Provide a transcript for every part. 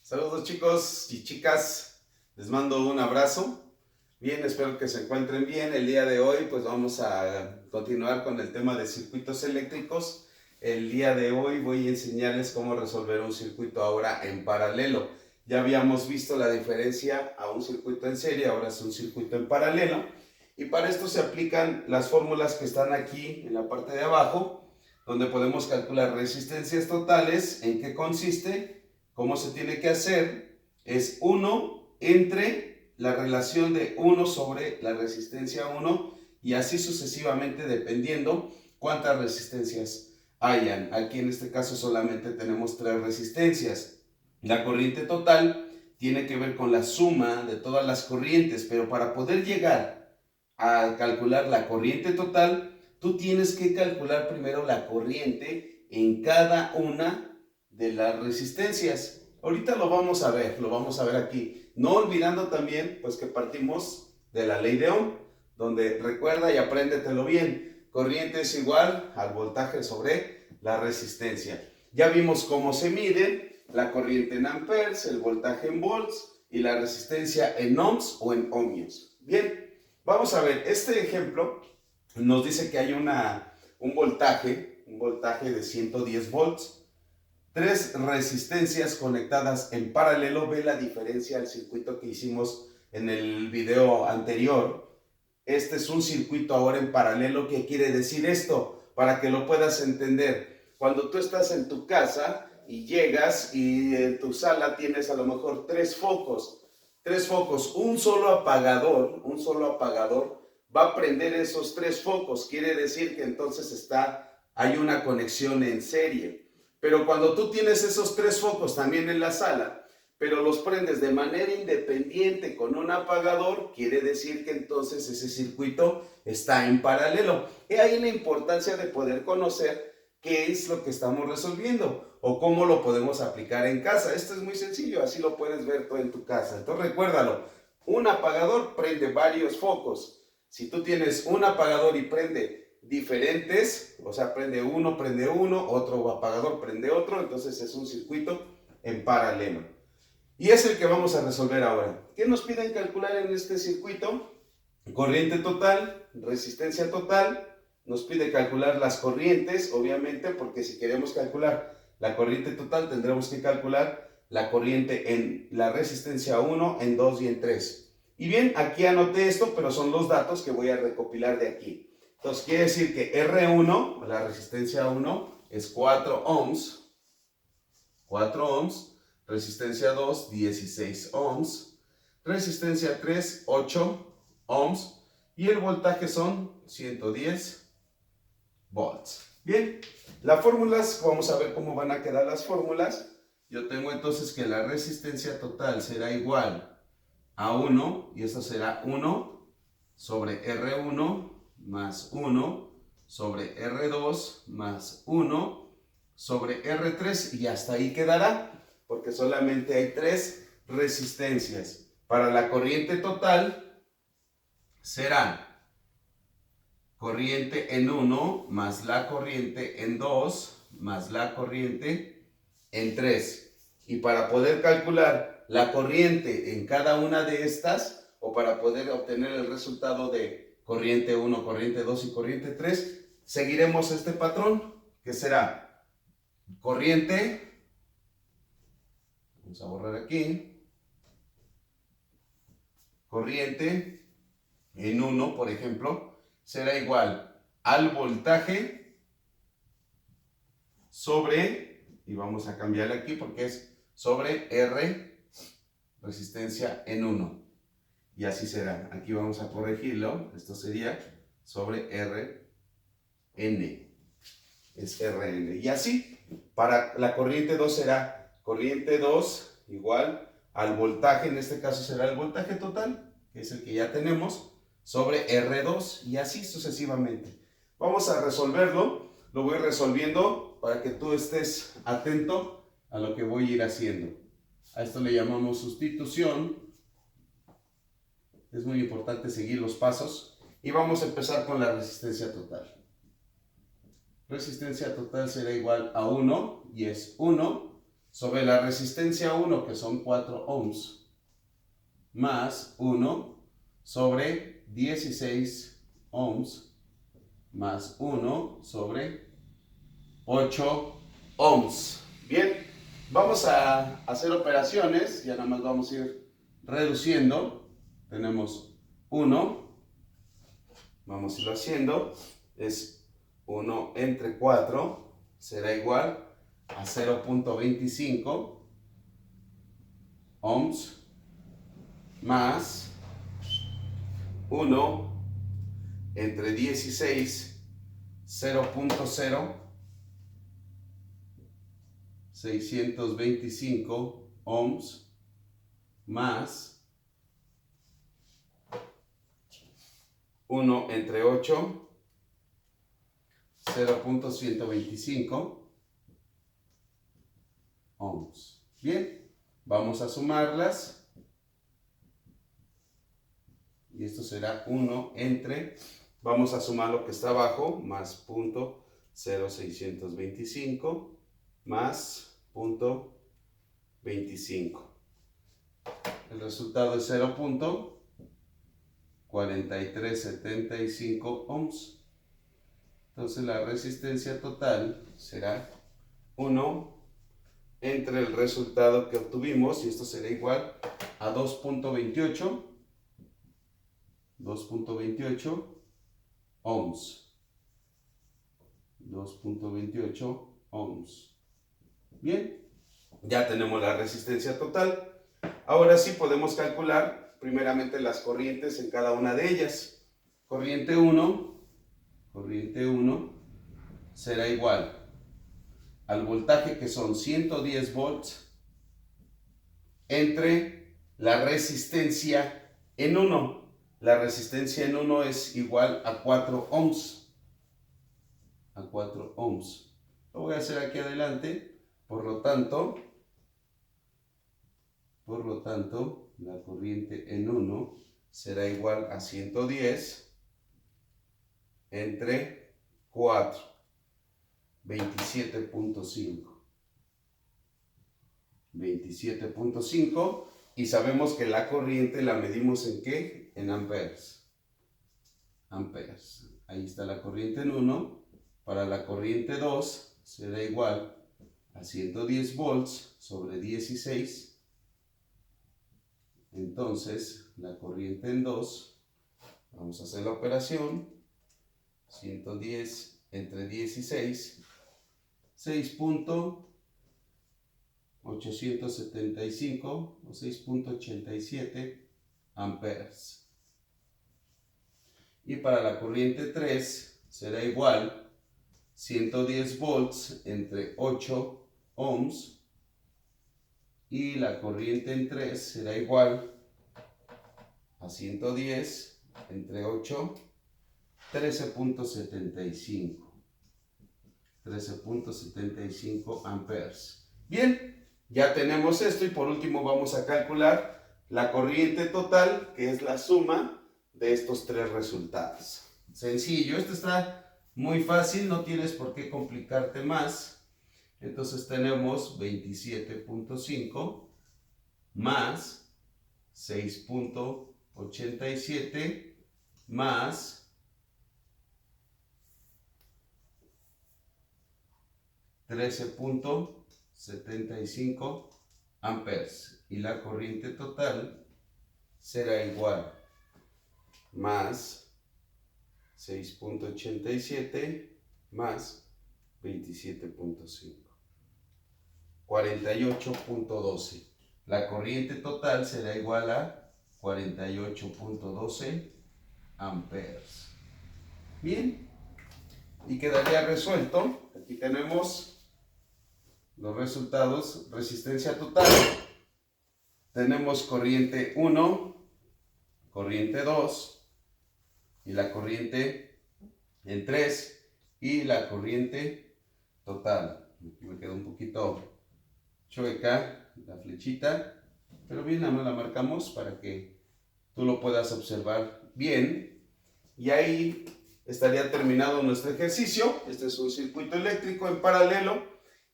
Saludos chicos y chicas, les mando un abrazo. Bien, espero que se encuentren bien. El día de hoy pues vamos a continuar con el tema de circuitos eléctricos. El día de hoy voy a enseñarles cómo resolver un circuito ahora en paralelo. Ya habíamos visto la diferencia a un circuito en serie, ahora es un circuito en paralelo. Y para esto se aplican las fórmulas que están aquí en la parte de abajo, donde podemos calcular resistencias totales. ¿En qué consiste? ¿Cómo se tiene que hacer? Es 1 entre la relación de 1 sobre la resistencia 1 y así sucesivamente dependiendo cuántas resistencias hayan. Aquí en este caso solamente tenemos 3 resistencias. La corriente total tiene que ver con la suma de todas las corrientes, pero para poder llegar a calcular la corriente total, tú tienes que calcular primero la corriente en cada una de las resistencias. Ahorita lo vamos a ver aquí. No olvidando también, pues que partimos de la ley de Ohm, donde recuerda y apréndetelo bien. Corriente es igual al voltaje sobre la resistencia. Ya vimos cómo se mide la corriente en amperes, el voltaje en volts y la resistencia en ohms o en ohmios. Bien, vamos a ver, este ejemplo nos dice que hay un voltaje de 110 volts. 3 resistencias conectadas en paralelo. Ve la diferencia al circuito que hicimos en el video anterior. Este es un circuito ahora en paralelo. ¿Qué quiere decir esto? Para que lo puedas entender. Cuando tú estás en tu casa y llegas y en tu sala tienes a lo mejor 3 focos. 3 focos, un solo apagador va a prender esos 3 focos. Quiere decir que entonces hay una conexión en serie. Pero cuando tú tienes esos 3 focos también en la sala, pero los prendes de manera independiente con un apagador, quiere decir que entonces ese circuito está en paralelo. Y ahí la importancia de poder conocer qué es lo que estamos resolviendo o cómo lo podemos aplicar en casa. Esto es muy sencillo, así lo puedes ver tú en tu casa. Entonces recuérdalo, un apagador prende varios focos. Si tú tienes un apagador y prende diferentes, o sea, prende uno, otro apagador prende otro, entonces es un circuito en paralelo. Y es el que vamos a resolver ahora. ¿Qué nos piden calcular en este circuito? Corriente total, resistencia total. Nos pide calcular las corrientes, obviamente, porque si queremos calcular la corriente total, tendremos que calcular la corriente en la resistencia 1, en 2 y en 3. Y bien, aquí anoté esto, pero son los datos que voy a recopilar de aquí. Entonces, quiere decir que R1, la resistencia 1, es 4 ohms. 4 ohms. Resistencia 2, 16 ohms. Resistencia 3, 8 ohms. Y el voltaje son 110 volts. Bien, las fórmulas, vamos a ver cómo van a quedar las fórmulas. Yo tengo entonces que la resistencia total será igual a 1, y eso será 1 sobre R1 más 1 sobre R2 más 1 sobre R3, y hasta ahí quedará, porque solamente hay 3 resistencias. Para la corriente total será corriente en 1 más la corriente en 2 más la corriente en 3. Y para poder calcular la corriente en cada una de estas, o para poder obtener el resultado de corriente 1, corriente 2 y corriente 3, seguiremos este patrón, que será corriente, vamos a borrar aquí, corriente en 1, por ejemplo, será igual al voltaje sobre, y vamos a cambiarle aquí porque es sobre R, resistencia en 1. Y así será. Aquí vamos a corregirlo. Esto sería sobre Rn. Es Rn. Y así, para la corriente 2 será corriente 2 igual al voltaje, en este caso será el voltaje total, que es el que ya tenemos, sobre R2, y así sucesivamente. Vamos a resolverlo. Lo voy resolviendo para que tú estés atento a lo que voy a ir haciendo. A esto le llamamos sustitución. Es muy importante seguir los pasos. Y vamos a empezar con la resistencia total. Resistencia total será igual a 1, y es 1 sobre la resistencia 1, que son 4 ohms, más 1 sobre 16 ohms, más 1 sobre 8 ohms. Bien, vamos a hacer operaciones, ya nada más vamos a ir reduciendo. Tenemos 1, vamos a irlo haciendo, es 1 entre 4, será igual a 0.25 ohms, más 1 entre 16, 0.0625 ohms, más 1 entre 8, 0.125 ohms. Bien, vamos a sumarlas. Y esto será 1 entre, vamos a sumar lo que está abajo, más 0.0625, más 0.25. El resultado es 0.4375 ohms. Entonces la resistencia total será 1 entre el resultado que obtuvimos, y esto será igual a 2.28 ohms. 2.28 ohms. Bien, ya tenemos la resistencia total. Ahora sí podemos calcular primeramente las corrientes en cada una de ellas. Corriente 1 será igual al voltaje, que son 110 volts, entre la resistencia en 1. La resistencia en 1 es igual a 4 ohms. A 4 ohms. Lo voy a hacer aquí adelante. Por lo tanto, la corriente en 1 será igual a 110 entre 4. 27.5. 27.5. Y sabemos que la corriente la medimos ¿en qué? En amperes. Amperes. Ahí está la corriente en 1. Para la corriente 2 será igual a 110 volts sobre 16. Entonces, la corriente en 2, vamos a hacer la operación. 110 entre 16, 6.875 o 6.87 amperes. Y para la corriente 3 será igual 110 volts entre 8 ohms, y la corriente en 3 será igual a 110 entre 8, 13.75 amperes. Bien, ya tenemos esto, y por último vamos a calcular la corriente total, que es la suma de estos tres resultados. Sencillo, esto está muy fácil, no tienes por qué complicarte más. Entonces tenemos 27.5 más 6.87 más 13.75 amperes, y la corriente total será igual más 6.87 más 27.5, 48.12. La corriente total será igual a 48.12 amperes. Bien, y quedaría resuelto. Aquí tenemos los resultados. Resistencia total, tenemos corriente 1, corriente 2, y la corriente en 3, y la corriente total. Aquí me quedó un poquito chueca la flechita, pero bien, nada más la marcamos para que tú lo puedas observar bien. Y ahí estaría terminado nuestro ejercicio. Este es un circuito eléctrico en paralelo,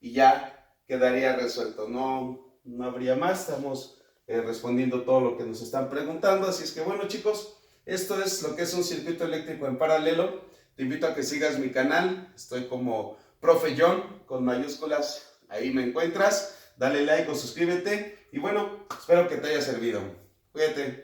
y ya quedaría resuelto. No habría más, estamos respondiendo todo lo que nos están preguntando. Así es que bueno, chicos, esto es lo que es un circuito eléctrico en paralelo. Te invito a que sigas mi canal, estoy como Profe John con mayúsculas, ahí me encuentras. Dale like o suscríbete y bueno, espero que te haya servido. Cuídate.